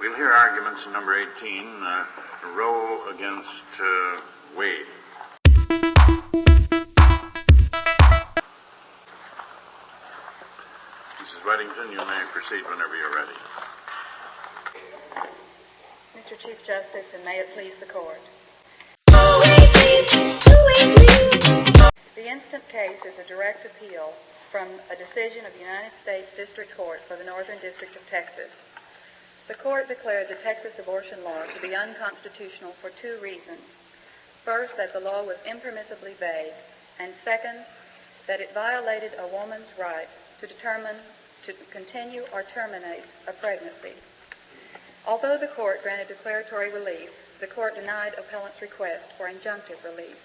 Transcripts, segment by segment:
We'll hear arguments in number 18, Roe against Wade. Mrs. Weddington, you may proceed whenever you're ready. Mr. Chief Justice, and may it please the Court. The instant case is a direct appeal from a decision of the United States District Court for the Northern District of Texas. The Court declared the Texas abortion law to be unconstitutional for two reasons. First, that the law was impermissibly vague, and second, that it violated a woman's right to determine to continue or terminate a pregnancy. Although the Court granted declaratory relief, the Court denied appellant's request for injunctive relief.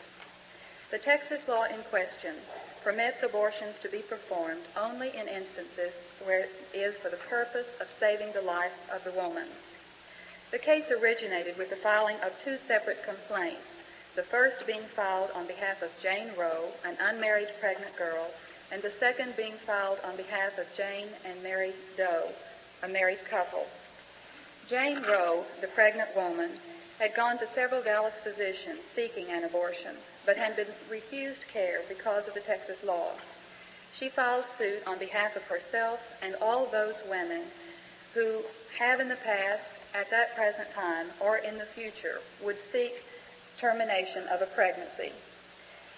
The Texas law in question permits abortions to be performed only in instances where it is for the purpose of saving the life of the woman. The case originated with the filing of two separate complaints, the first being filed on behalf of Jane Roe, an unmarried pregnant girl, and the second being filed on behalf of Jane and Mary Doe, a married couple. Jane Roe, the pregnant woman, had gone to several Dallas physicians seeking an abortion, but had been refused care because of the Texas law. She filed suit on behalf of herself and all those women who have in the past, at that present time, or in the future, would seek termination of a pregnancy.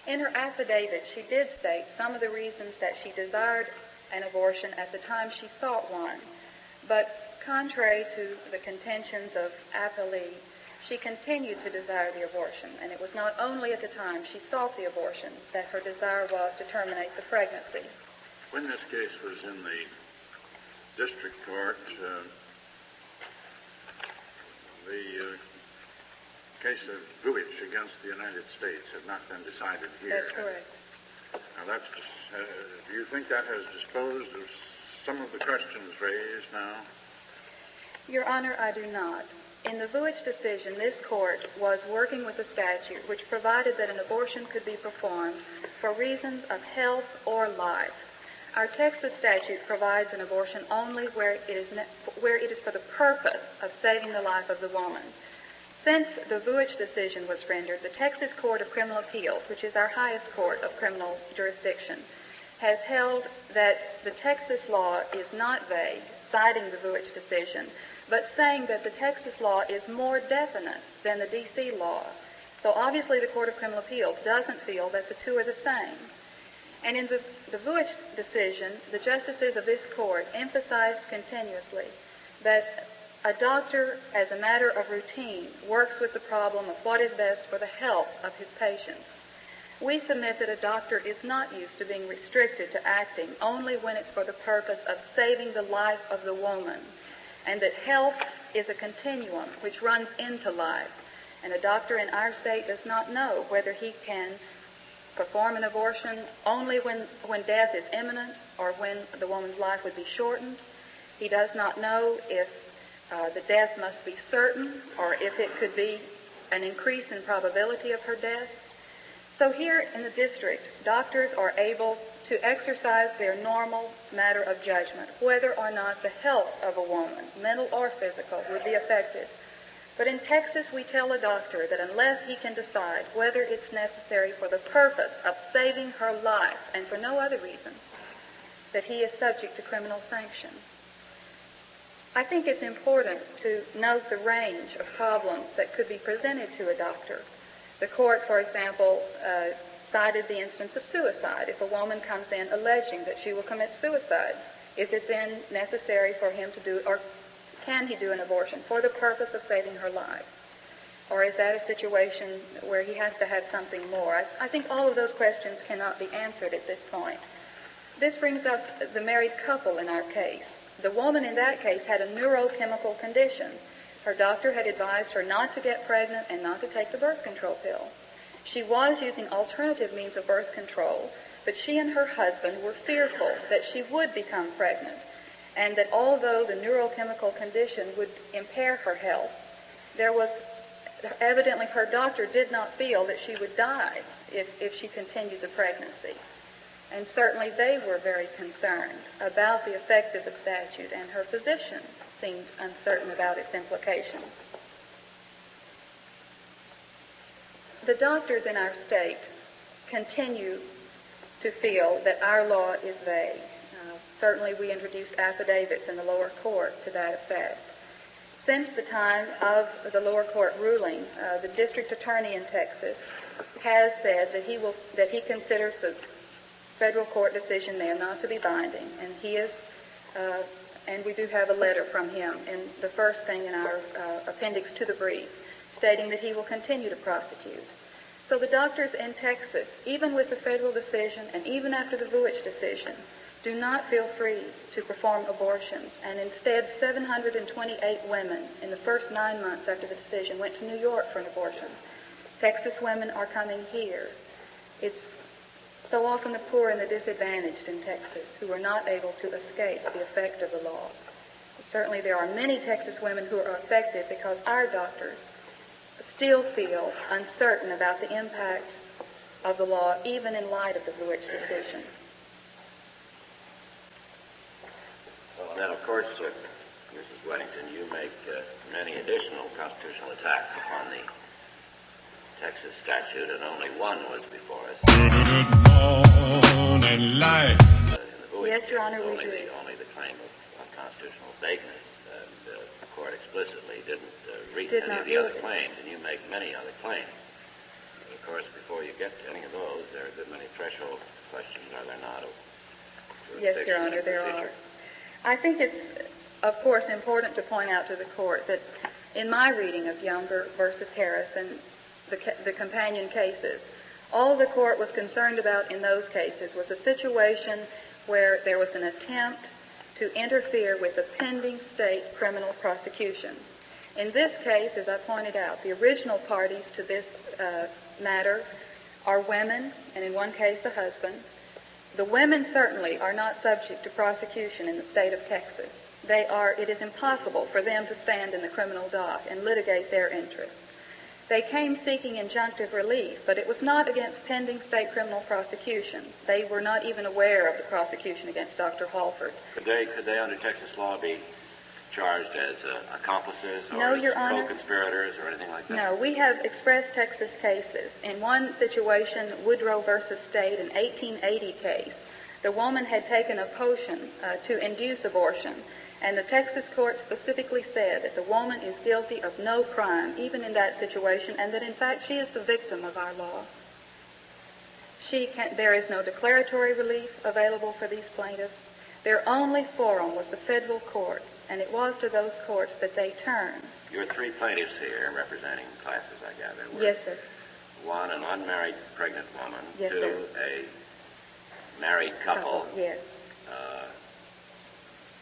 In her affidavit, she did state some of the reasons that she desired an abortion at the time she sought one, but contrary to the contentions of appellee, she continued to desire the abortion, and it was not only at the time she sought the abortion that her desire was to terminate the pregnancy. When this case was in the district court, the case of Vuitch against the United States had not been decided here. That's correct. Now, do you think that has disposed of some of the questions raised now? Your Honor, I do not. In the Vuitch decision, this court was working with a statute which provided that an abortion could be performed for reasons of health or life. Our Texas statute provides an abortion only where it is for the purpose of saving the life of the woman. Since the Vuitch decision was rendered, the Texas Court of Criminal Appeals, which is our highest court of criminal jurisdiction, has held that the Texas law is not vague, citing the Vuitch decision, but saying that the Texas law is more definite than the D.C. law. So obviously the Court of Criminal Appeals doesn't feel that the two are the same. And in the Vuitch decision, the justices of this court emphasized continuously that a doctor, as a matter of routine, works with the problem of what is best for the health of his patients. We submit that a doctor is not used to being restricted to acting only when it's for the purpose of saving the life of the woman, and that health is a continuum which runs into life. And a doctor in our state does not know whether he can perform an abortion only when death is imminent or when the woman's life would be shortened. He does not know if the death must be certain or if it could be an increase in probability of her death. So here in the district, doctors are able to exercise their normal matter of judgment, whether or not the health of a woman, mental or physical, would be affected. But in Texas, we tell a doctor that unless he can decide whether it's necessary for the purpose of saving her life and for no other reason, that he is subject to criminal sanction. I think it's important to note the range of problems that could be presented to a doctor. The court, for example, cited the instance of suicide. If a woman comes in alleging that she will commit suicide, is it then necessary for him to do, or can he do an abortion for the purpose of saving her life? Or is that a situation where he has to have something more? I think all of those questions cannot be answered at this point. This brings up the married couple in our case. The woman in that case had a neurochemical condition. Her doctor had advised her not to get pregnant and not to take the birth control pill. She was using alternative means of birth control, but she and her husband were fearful that she would become pregnant, and that although the neurochemical condition would impair her health, evidently her doctor did not feel that she would die if she continued the pregnancy. And certainly they were very concerned about the effect of the statute, and her physician seemed uncertain about its implications. The doctors in our state continue to feel that our law is vague. Certainly we introduced affidavits in the lower court to that effect. Since the time of the lower court ruling, the district attorney in Texas has said that he considers the federal court decision there not to be binding, and we do have a letter from him in the first thing in our appendix to the brief, stating that he will continue to prosecute. So the doctors in Texas, even with the federal decision and even after the Vuitch decision, do not feel free to perform abortions, and instead 728 women in the first 9 months after the decision went to New York for an abortion. Texas women are coming here. It's so often the poor and the disadvantaged in Texas who are not able to escape the effect of the law. Certainly there are many Texas women who are affected because our doctors still feel uncertain about the impact of the law, even in light of the Vuitch decision. Well, then, of course, Mrs. Weddington, you make many additional constitutional attacks upon the Texas statute, and only one was before us. Yes, Your Honor, we do. Only the claim of constitutional vagueness. And the court explicitly didn't reach Did any not of the other read it. claims, and you make many other claims. But of course, before you get to any of those, there are a good many threshold questions, are there not? Yes, Your Honor, there are. I think it's, of course, important to point out to the court that in my reading of Younger versus Harris and the companion cases, all the court was concerned about in those cases was a situation where there was an attempt to interfere with the pending state criminal prosecution. In this case, as I pointed out, the original parties to this matter are women, and in one case the husband. The women certainly are not subject to prosecution in the state of Texas. It is impossible for them to stand in the criminal dock and litigate their interests. They came seeking injunctive relief, but it was not against pending state criminal prosecutions. They were not even aware of the prosecution against Dr. Halford. Could they under Texas law, be charged as accomplices or No, as Your Honor. co-conspirators or anything like that? No, we have expressed Texas cases. In one situation, Woodrow versus State, an 1880 case, the woman had taken a potion to induce abortion, and the Texas court specifically said that the woman is guilty of no crime, even in that situation, and that in fact she is the victim of our law. There is no declaratory relief available for these plaintiffs. Their only forum was the federal courts, and it was to those courts that they turned. You're three plaintiffs here representing classes, I gather. Yes, sir. One, an unmarried pregnant woman. Yes, Two, sir. a married couple. Yes.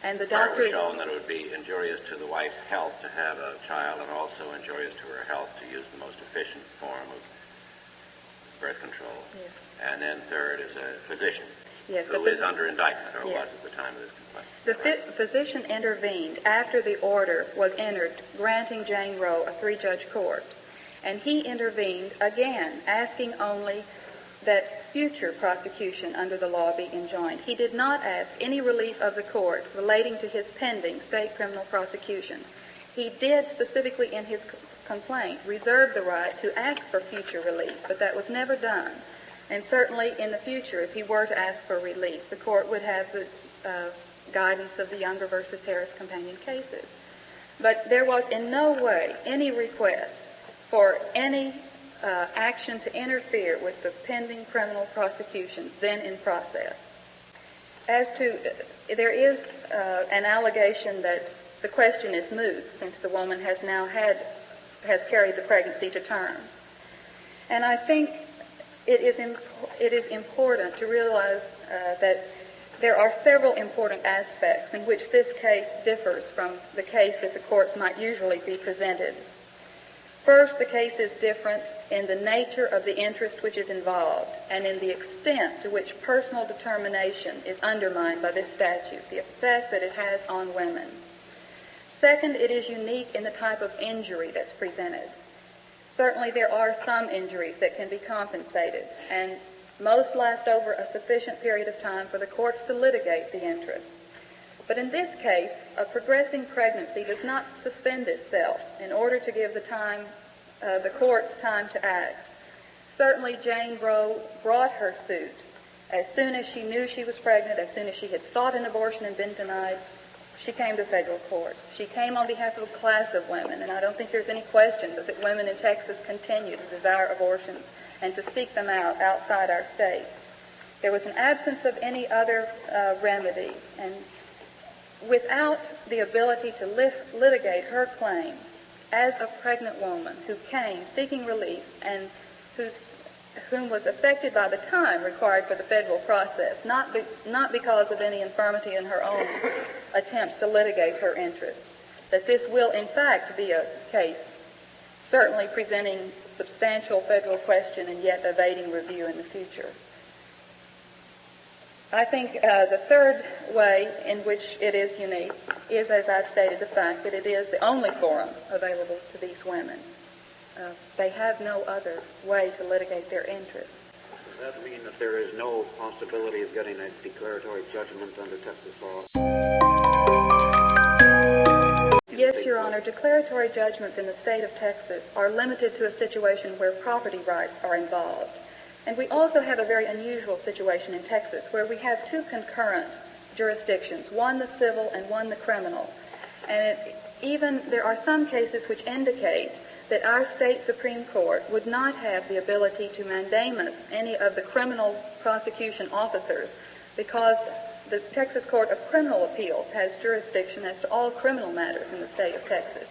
And the Where it doctor... was shown that it would be injurious to the wife's health to have a child, and also injurious to her health to use the most efficient form of birth control. Yes. And then third is a physician Yes, who is under indictment, or Yes. was at the time of this complaint. The physician intervened after the order was entered granting Jane Roe a three-judge court. And he intervened again, asking only that future prosecution under the law be enjoined. He did not ask any relief of the court relating to his pending state criminal prosecution. He did specifically in his complaint reserve the right to ask for future relief, but that was never done. And certainly in the future, if he were to ask for relief, the court would have the guidance of the Younger versus Harris companion cases. But there was in no way any request for any action to interfere with the pending criminal prosecutions then in process. As to, there is an allegation that the question is moot since the woman has carried the pregnancy to term. And I think it is important to realize that there are several important aspects in which this case differs from the case that the courts might usually be presented. First, the case is different in the nature of the interest which is involved and in the extent to which personal determination is undermined by this statute, the effect that it has on women. Second, it is unique in the type of injury that's presented. Certainly there are some injuries that can be compensated, and most last over a sufficient period of time for the courts to litigate the interest. But in this case, a progressing pregnancy does not suspend itself in order to give the courts time to act. Certainly Jane Roe brought her suit as soon as she knew she was pregnant, as soon as she had sought an abortion and been denied. She came to federal courts. She came on behalf of a class of women, and I don't think there's any question that women in Texas continue to desire abortions and to seek them out outside our state. There was an absence of any other remedy, and without the ability to litigate her claims as a pregnant woman who came seeking relief and whom was affected by the time required for the federal process, not because of any infirmity in her own attempts to litigate her interests, that this will in fact be a case certainly presenting substantial federal question and yet evading review in the future. I think the third way in which it is unique is, as I've stated, the fact that it is the only forum available to these women. They have no other way to litigate their interests. Does that mean that there is no possibility of getting a declaratory judgment under Texas law? Yes, Your Honor. Declaratory judgments in the state of Texas are limited to a situation where property rights are involved. And we also have a very unusual situation in Texas where we have two concurrent jurisdictions, one the civil and one the criminal. And there are some cases which indicate that our state Supreme Court would not have the ability to mandamus any of the criminal prosecution officers because the Texas Court of Criminal Appeals has jurisdiction as to all criminal matters in the state of Texas.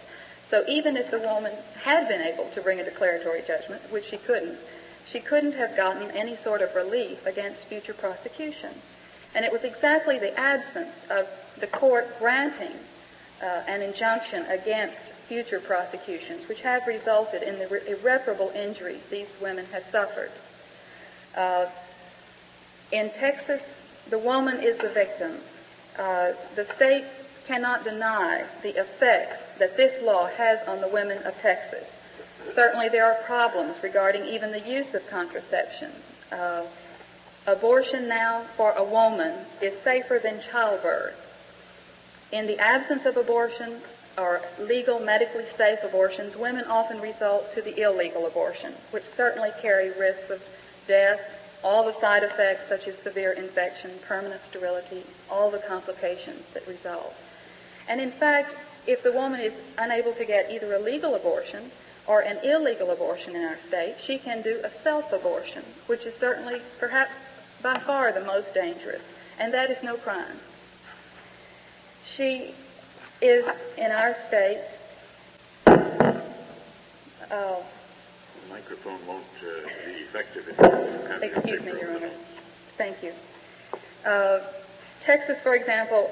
So even if the woman had been able to bring a declaratory judgment, which she couldn't have gotten any sort of relief against future prosecution. And it was exactly the absence of the court granting an injunction against future prosecutions which have resulted in the irreparable injuries these women have suffered. In Texas, the woman is the victim. The state cannot deny the effects that this law has on the women of Texas. Certainly there are problems regarding even the use of contraception. Abortion now for a woman is safer than childbirth. In the absence of abortion or legal, medically safe abortions, women often resort to the illegal abortion, which certainly carry risks of death, all the side effects such as severe infection, permanent sterility, all the complications that result. And in fact, if the woman is unable to get either a legal abortion or an illegal abortion in our state, she can do a self-abortion, which is certainly, perhaps by far the most dangerous, and that is no crime. She is, in our state, The microphone won't be effective if you have your excuse me, paper Your open. Honor. Thank you. Texas, for example,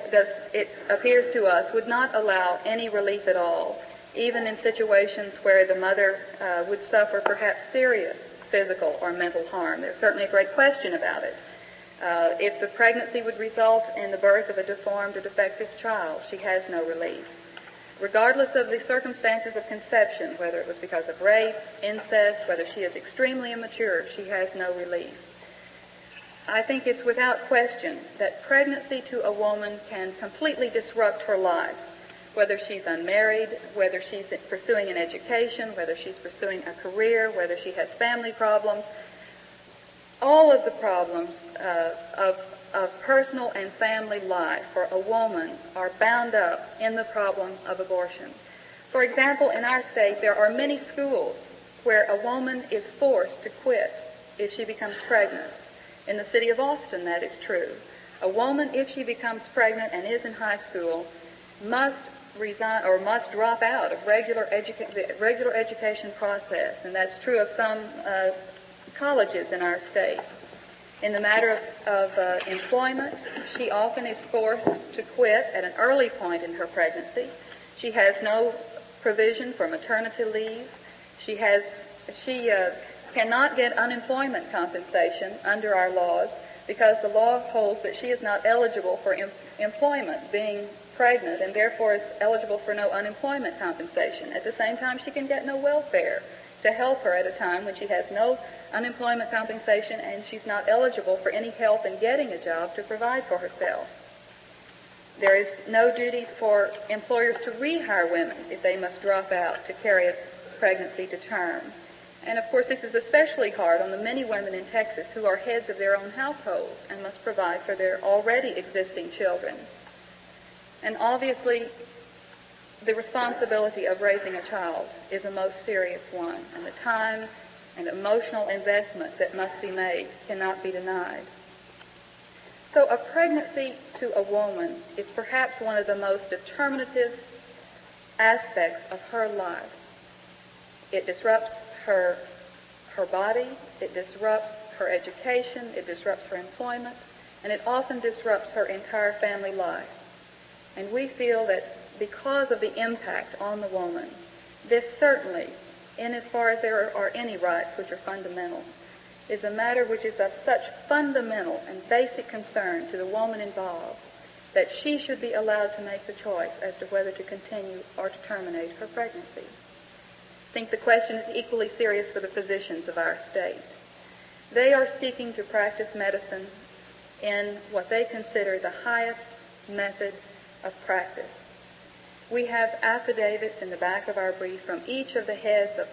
it appears to us, would not allow any relief at all, even in situations where the mother would suffer perhaps serious physical or mental harm. There's certainly a great question about it. If the pregnancy would result in the birth of a deformed or defective child, she has no relief. Regardless of the circumstances of conception, whether it was because of rape, incest, whether she is extremely immature, she has no relief. I think it's without question that pregnancy to a woman can completely disrupt her life, whether she's unmarried, whether she's pursuing an education, whether she's pursuing a career, whether she has family problems. All of the problems of personal and family life for a woman are bound up in the problem of abortion. For example, in our state, there are many schools where a woman is forced to quit if she becomes pregnant. In the city of Austin, that is true. A woman, if she becomes pregnant and is in high school, must resign or must drop out of regular education process, and that's true of some colleges in our state. In the matter of employment, she often is forced to quit at an early point in her pregnancy. She has no provision for maternity leave. She cannot get unemployment compensation under our laws because the law holds that she is not eligible for employment being pregnant and therefore is eligible for no unemployment compensation. At the same time, she can get no welfare to help her at a time when she has no unemployment compensation and she's not eligible for any help in getting a job to provide for herself. There is no duty for employers to rehire women if they must drop out to carry a pregnancy to term. And of course, this is especially hard on the many women in Texas who are heads of their own households and must provide for their already existing children. And obviously, the responsibility of raising a child is a most serious one, and the time and emotional investment that must be made cannot be denied. So a pregnancy to a woman is perhaps one of the most determinative aspects of her life. It disrupts her body, it disrupts her education, it disrupts her employment, and it often disrupts her entire family life. And we feel that because of the impact on the woman, this certainly, in as far as there are any rights which are fundamental, is a matter which is of such fundamental and basic concern to the woman involved that she should be allowed to make the choice as to whether to continue or to terminate her pregnancy. I think the question is equally serious for the physicians of our state. They are seeking to practice medicine in what they consider the highest method of practice. We have affidavits in the back of our brief from each of the heads of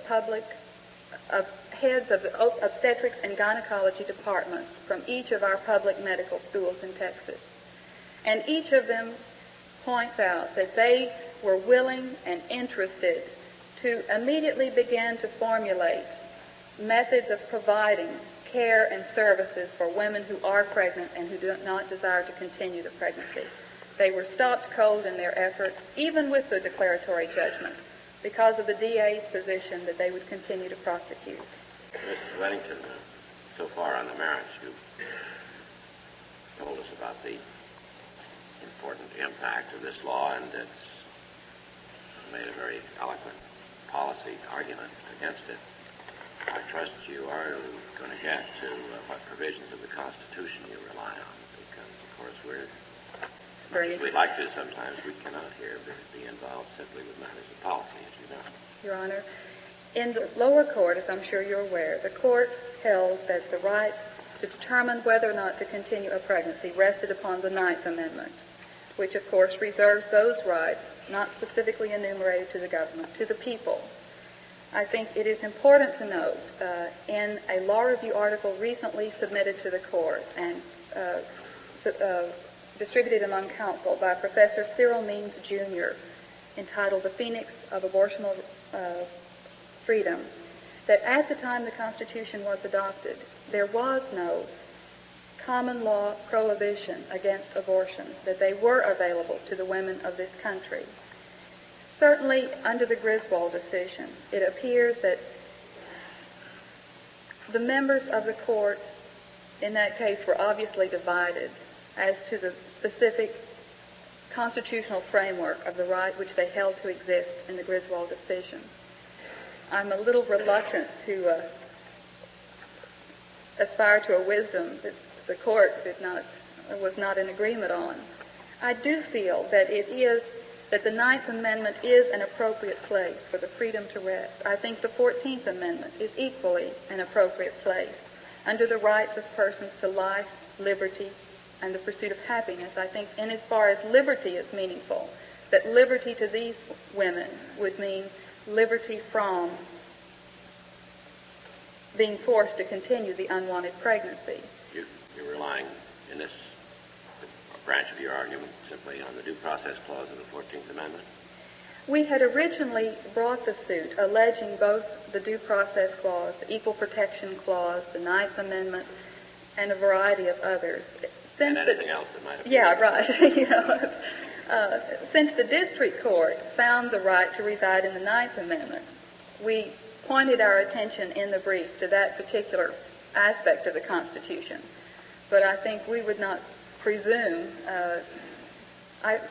the obstetrics and gynecology departments from each of our public medical schools in Texas. And each of them points out that they were willing and interested to immediately begin to formulate methods of providing care and services for women who are pregnant and who do not desire to continue the pregnancy. They were stopped cold in their efforts, even with the declaratory judgment, because of the DA's position that they would continue to prosecute. Mrs. Weddington, so far on the merits, you've told us about the important impact of this law, and it's made a very eloquent policy argument against it. I trust you are going to get to what provisions of the Constitution you rely on, because, of course, we'd like to sometimes, we cannot here be involved simply with matters of policy, as you know. Your Honor, in the lower court, as I'm sure you're aware, the court held that the right to determine whether or not to continue a pregnancy rested upon the Ninth Amendment, which, of course, reserves those rights not specifically enumerated to the government, to the people. I think it is important to note in a law review article recently submitted to the court and distributed among counsel by Professor Cyril Means, Jr., entitled The Phoenix of Abortional Freedom, that at the time the Constitution was adopted, there was no common law prohibition against abortion, that they were available to the women of this country. Certainly, under the Griswold decision, it appears that the members of the court in that case were obviously divided as to the specific constitutional framework of the right which they held to exist in the Griswold decision. I'm a little reluctant to aspire to a wisdom that the court was not in agreement on. I do feel that that the Ninth Amendment is an appropriate place for the freedom to rest. I think the 14th Amendment is equally an appropriate place under the rights of persons to life, liberty, and the pursuit of happiness. I think in as far as liberty is meaningful, that liberty to these women would mean liberty from being forced to continue the unwanted pregnancy. You're relying in this branch of your argument simply on the Due Process Clause of the 14th Amendment? We had originally brought the suit alleging both the Due Process Clause, the Equal Protection Clause, the Ninth Amendment, and a variety of others. And anything else that might have been. Yeah, right. Since the district court found the right to reside in the Ninth Amendment, we pointed our attention in the brief to that particular aspect of the Constitution. But I think we would not presume. I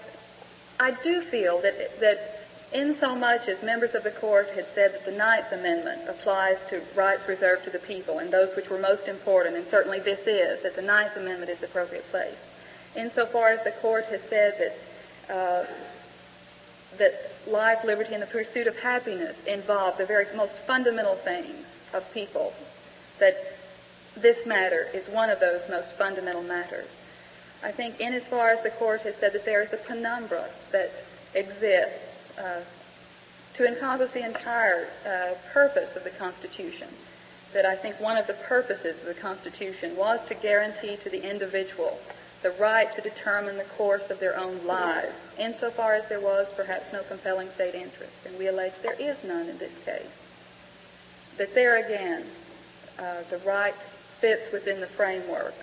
do feel that in so much as members of the court had said that the Ninth Amendment applies to rights reserved to the people and those which were most important, and certainly this is, that the Ninth Amendment is the appropriate place. Insofar as the court has said that life, liberty, and the pursuit of happiness involve the very most fundamental things of people, that this matter is one of those most fundamental matters. I think in as far as the court has said that there is a penumbra that exists to encompass the entire purpose of the Constitution, that I think one of the purposes of the Constitution was to guarantee to the individual the right to determine the course of their own lives, insofar as there was perhaps no compelling state interest, and we allege there is none in this case. But there again, the right fits within the framework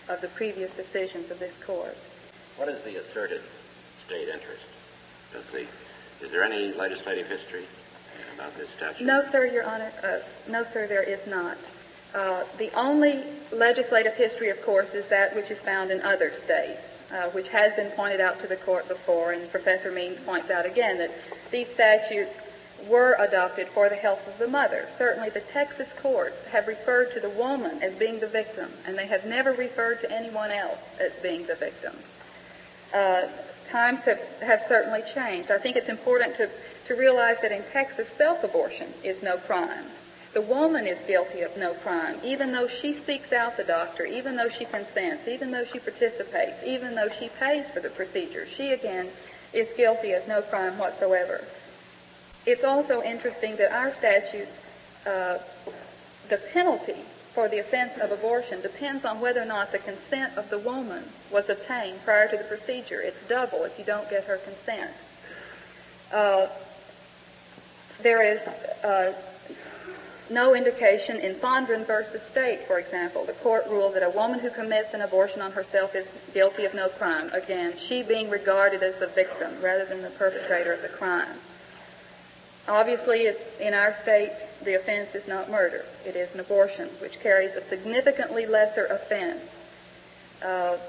of the previous decisions of this court. What is the asserted state interest? Is there any legislative history about this statute? No, sir, Your Honor. No, sir, there is not. The only legislative history, of course, is that which is found in other states, which has been pointed out to the court before, and Professor Means points out again that these statutes were adopted for the health of the mother. Certainly the Texas courts have referred to the woman as being the victim, and they have never referred to anyone else as being the victim. Times have certainly changed. I think it's important to realize that in Texas, self-abortion is no crime. The woman is guilty of no crime, even though she seeks out the doctor, even though she consents, even though she participates, even though she pays for the procedure. She, again, is guilty of no crime whatsoever. It's also interesting that our statute, the penalty for the offense of abortion depends on whether or not the consent of the woman was obtained prior to the procedure. It's double if you don't get her consent. There is no indication in Fondren versus State, for example. The court ruled that a woman who commits an abortion on herself is guilty of no crime. Again, she being regarded as the victim rather than the perpetrator of the crime. Obviously, in our state, the offense is not murder. It is an abortion, which carries a significantly lesser offense.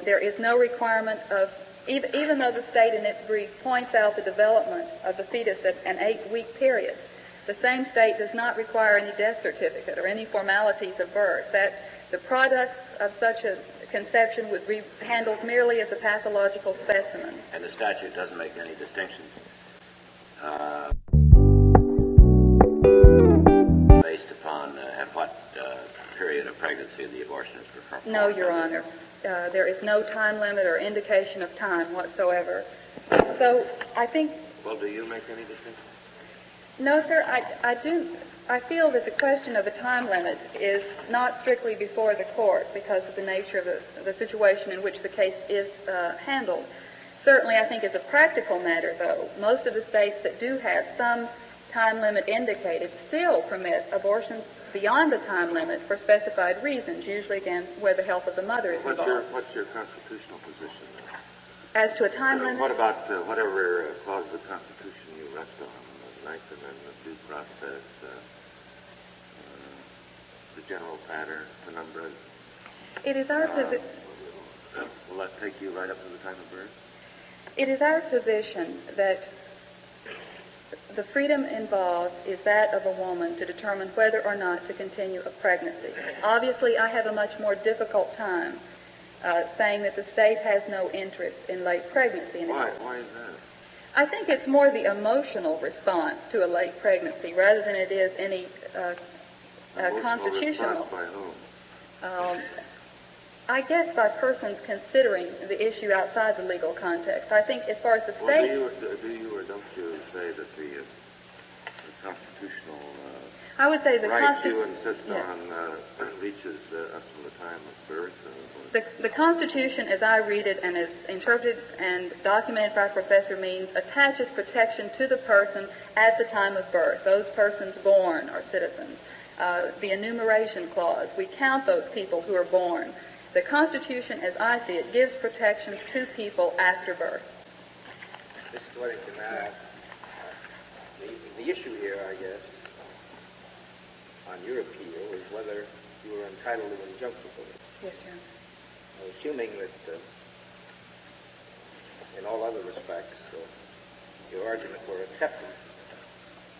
There is no requirement of, even though the state in its brief points out the development of the fetus at an 8-week period, the same state does not require any death certificate or any formalities of birth. That the products of such a conception would be handled merely as a pathological specimen. And the statute doesn't make any distinctions based upon at what period of pregnancy the abortion is performed? No, Your Honor. There is no time limit or indication of time whatsoever. So I think... Well, do you make any distinctions? No, sir, I do. I feel that the question of a time limit is not strictly before the court because of the nature of the situation in which the case is handled. Certainly, I think as a practical matter, though, most of the states that do have some time limit indicated still permit abortions beyond the time limit for specified reasons, usually, again, where the health of the mother is involved. What's your constitutional position? As to a time limit? What about whatever clause of the Constitution you rest on? The Ninth Amendment, due process, the general pattern, penumbra? It is our position... Will that take you right up to the time of birth? It is our position that the freedom involved is that of a woman to determine whether or not to continue a pregnancy. Obviously, I have a much more difficult time saying that the state has no interest in late pregnancy. Why is that? I think it's more the emotional response to a late pregnancy rather than it is any constitutional. By whom? I guess by persons considering the issue outside the legal context. I think as far as the state... Well, do you or don't you say that the constitutional I would say the right you insist on reaches up to the time of birth? The Constitution, as I read it and as interpreted and documented by Professor Means, attaches protection to the person at the time of birth. Those persons born are citizens. The enumeration clause, we count those people who are born. The Constitution, as I see it, gives protections to people after birth. Mr. Weddington, the issue here, I guess, on your appeal is whether you are entitled to injunctive relief. Yes, Your Honor. Assuming that in all other respects your argument were accepted,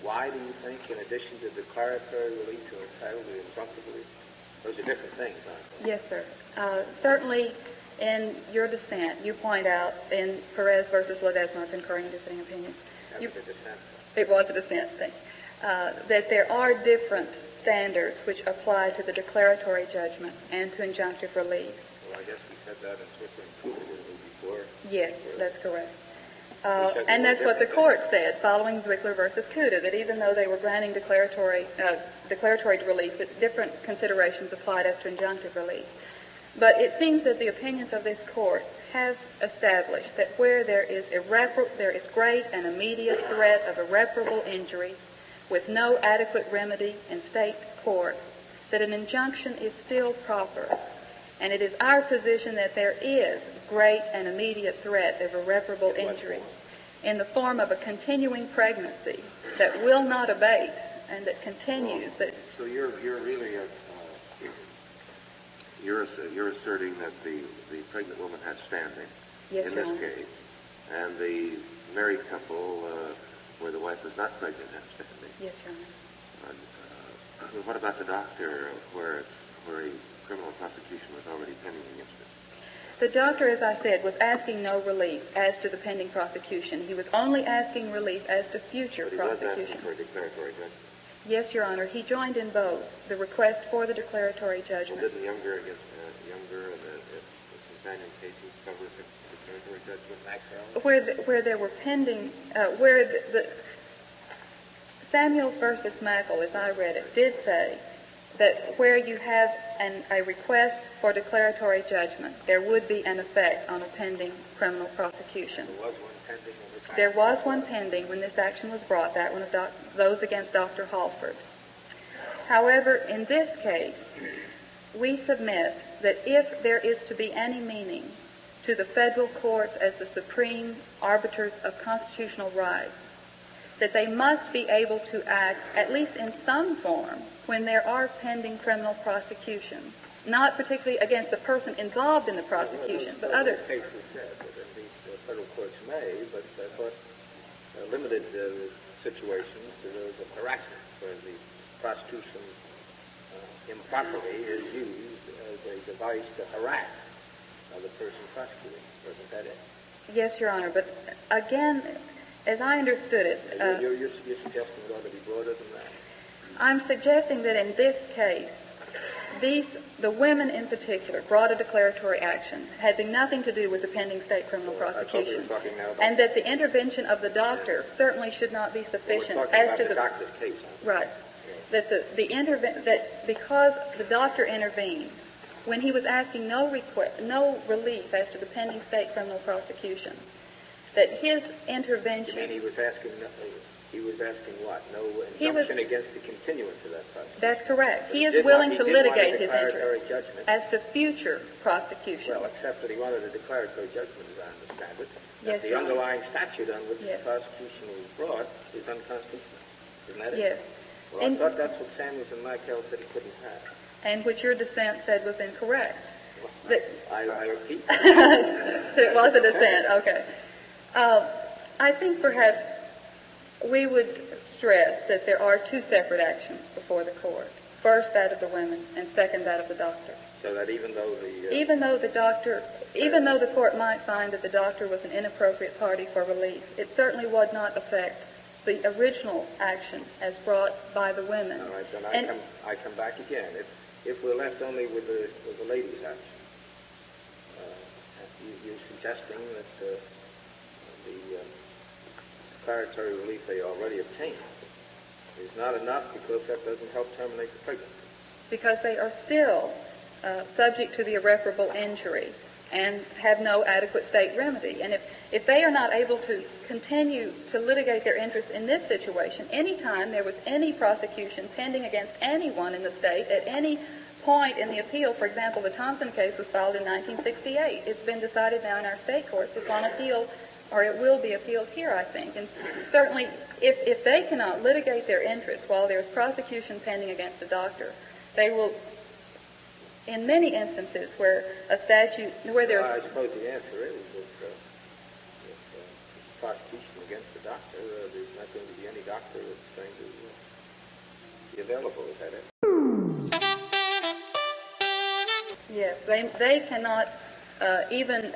why do you think, in addition to declaratory relief, you're entitled to injunctive relief? Those are different things, aren't they? Yes, sir. Certainly, in your dissent, you point out in Perez versus Ledesma, concurring and dissenting opinions. That was a dissent. It was a dissent thing. That there are different standards which apply to the declaratory judgment and to injunctive relief. Well, I guess we said that in Switzerland before. Yes, that's correct. said And they were that's what the different. court said following Zwickler versus Cuda, that even though they were granting declaratory relief, that different considerations applied as to injunctive relief. But it seems that the opinions of this court have established that where there is great and immediate threat of irreparable injury with no adequate remedy in state courts, that an injunction is still proper. And it is our position that there is great and immediate threat of irreparable injury in the form of a continuing pregnancy that will not abate and that continues. So you're really you're asserting that the pregnant woman has standing Yes, in Your this Honor. case, and the married couple where the wife was not pregnant has standing. Yes, Your Honor. What about the doctor where a criminal prosecution was already pending against it? The doctor, as I said, was asking no relief as to the pending prosecution. He was only asking relief as to future But he was prosecution. asking for a declaratory judgment. Yes, Your Honor. He joined in both the request for the declaratory Well, judgment. didn't Younger and the companion cases cover the declaratory judgment maximum? Where there were pending, where the Samuels versus Mackle, as I read it, did say that where you have a request for declaratory judgment, there would be an effect on a pending criminal prosecution. There was one pending when this There action was was one brought. pending when this action was brought, that one of those against Dr. Halford. However, in this case, we submit that if there is to be any meaning to the federal courts as the supreme arbiters of constitutional rights, that they must be able to act, at least in some form, when there are pending criminal prosecutions, not particularly against the person involved in the prosecution, but other. Those cases said that indeed the federal courts may, but for limited situations, there is a harassment where the prosecution improperly is used as a device to harass the person prosecuting. Wasn't that it? Yes, Your Honor, but again, as I understood it, You're suggesting it ought to be broader than that? I'm suggesting that in this case, the women in particular brought a declaratory action having nothing to do with the pending state criminal I thought we were prosecution, talking now about, and that the intervention of the doctor certainly should not be we're sufficient talking as about to the doctor's case. Huh? right. That that because the doctor intervened when he was asking no relief as to the pending state criminal prosecution, that his intervention. You mean he was asking what? No He was- injunction against the continuance of that prosecution? That's correct. But He he is did willing want- to he did want a litigate his declaratory interest judgment. as to future prosecution. Well, except that he wanted a declaratory judgment, as I understand it. Yes, That the Your Honor. underlying statute on which Yes. the prosecution was brought is unconstitutional. Isn't that it? Yes. Well, I thought that's what Samuels and Michael said he couldn't have. And which your dissent said was incorrect. That I repeat. it was a dissent. Okay. I think perhaps we would stress that there are two separate actions before the court. First, that of the women, and second, that of the doctor. So that even though the court might find that the doctor was an inappropriate party for relief, it certainly would not affect the original action as brought by the women. All right, then And- I come back again. If we're left only with the ladies' action, you're suggesting that the declaratory relief they already obtained is not enough because that doesn't help terminate the pregnancy. Because they are still subject to the irreparable injury and have no adequate state remedy. And if they are not able to continue to litigate their interests in this situation, anytime there was any prosecution pending against anyone in the state at any point in the appeal, for example, the Thompson case was filed in 1968. It's been decided now in our state courts. It's on appeal, or it will be appealed here, I think. And certainly, if they cannot litigate their interests while there's prosecution pending against a doctor, they will, in many instances where a statute, where there's... Well, I suppose the answer is that if prosecution against the doctor, there's not going to be any doctor that's going to be available. Is that it? Yes, they cannot even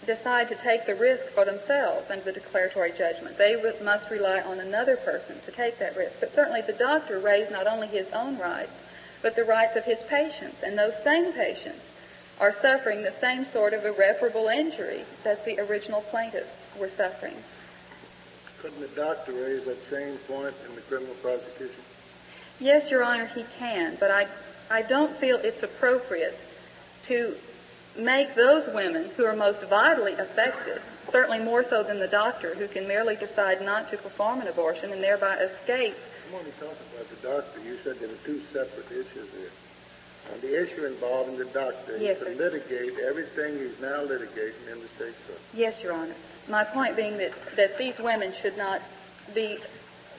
decide to take the risk for themselves under the declaratory judgment. They must rely on another person to take that risk. But certainly the doctor raised not only his own rights, but the rights of his patients. And those same patients are suffering the same sort of irreparable injury that the original plaintiffs were suffering. Couldn't the doctor raise that same point in the criminal prosecution? Yes, Your Honor, he can, but I don't feel it's appropriate to make those women who are most vitally affected, certainly more so than the doctor, who can merely decide not to perform an abortion and thereby escape. I'm only talking about the doctor. You said there were two separate issues here. And the issue involving the doctor is to litigate everything he's now litigating in the state court. Yes, Your Honor. My point being that these women should not be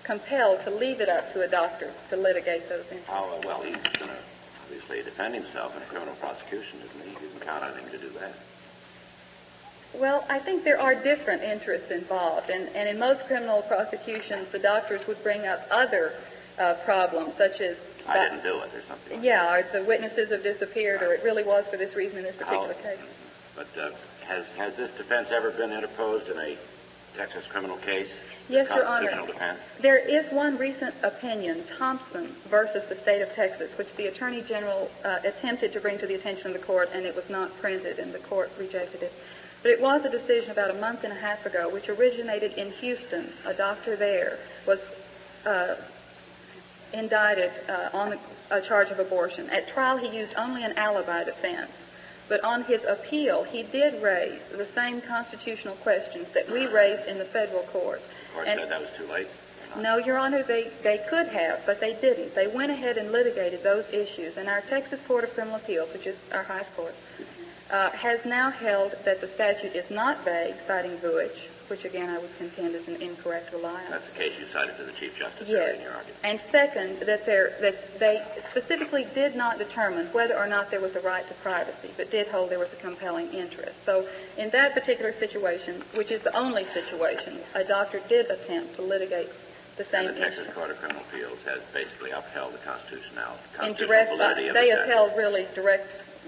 compelled to leave it up to a doctor to litigate those issues. Oh, well, he's going to obviously defend himself in a criminal prosecution, isn't he? He doesn't count on him to do that. Well, I think there are different interests involved, and in most criminal prosecutions, the doctors would bring up other problems, such as I didn't do it or something. Yeah, or the witnesses have disappeared, or it really was for this reason in this particular case. But has this defense ever been interposed in a Texas criminal case? Yes, Your Honor. Constitutional defense? There is one recent opinion, Thompson versus the state of Texas, which the Attorney General attempted to bring to the attention of the court, and it was not printed, and the court rejected it. But it was a decision about a month and a half ago, which originated in Houston. A doctor there was indicted on a charge of abortion. At trial, he used only an alibi defense. But on his appeal, he did raise the same constitutional questions that we raised in the federal court. The court said that was too late? No, Your Honor, they could have, but they didn't. They went ahead and litigated those issues. And our Texas Court of Criminal Appeals, which is our highest court, has now held that the statute is not vague, citing Vuitch, which again I would contend is an incorrect reliance. That's the case you cited to the Chief Justice yes. in your argument. And second, that they specifically did not determine whether or not there was a right to privacy, but did hold there was a compelling interest. So in that particular situation, which is the only situation, a doctor did attempt to litigate the same issue. And the Texas Court of Criminal Appeals has basically upheld the constitutional They validity of the statute. upheld really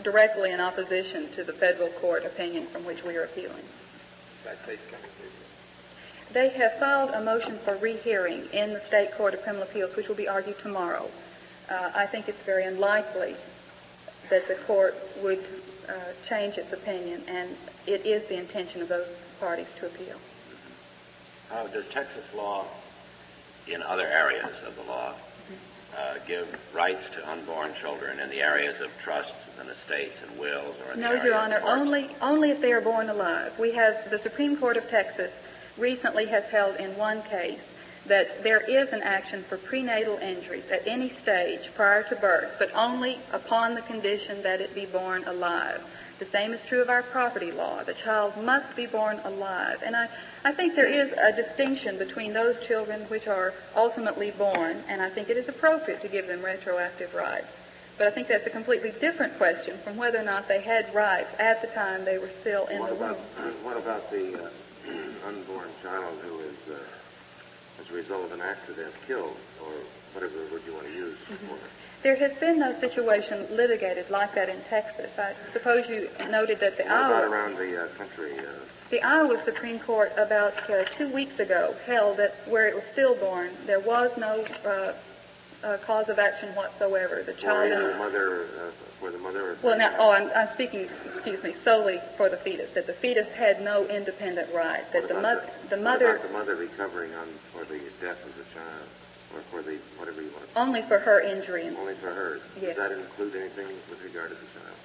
directly in opposition to the federal court opinion from which we are appealing. That case coming to you. They have filed a motion for rehearing in the State Court of Criminal Appeals, which will be argued tomorrow. I think it's very unlikely that the court would change its opinion, and it is the intention of those parties to appeal. Does Texas law, in other areas of the law, give rights to unborn children in the areas of trusts and estates and wills, or in the No, area Your of Honor, courts? only if they are born alive. We have the Supreme Court of Texas recently has held in one case that there is an action for prenatal injuries at any stage prior to birth, but only upon the condition that it be born alive. The same is true of our property law. The child must be born alive. And I think there is a distinction between those children which are ultimately born, and I think it is appropriate to give them retroactive rights. But I think that's a completely different question from whether or not they had rights at the time they were still in the womb. What about the unborn child who is, as a result of an accident, killed, or whatever word you want to use for it? There has been no situation litigated like that in Texas. I suppose you noted that the What about around the country? The Iowa Supreme Court about 2 weeks ago held that where it was stillborn, there was no cause of action whatsoever. The child For the mother. Well, now, I'm speaking, solely for the fetus. That the fetus had no independent right. That the mother. What about the mother recovering for the death of the child, or for the whatever you want? Only for her injury. Only for her. Yes. Does that include anything with regard to the child?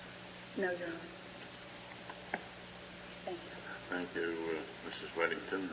No, Your Honor. Thank you. Thank you, Mrs. Weddington.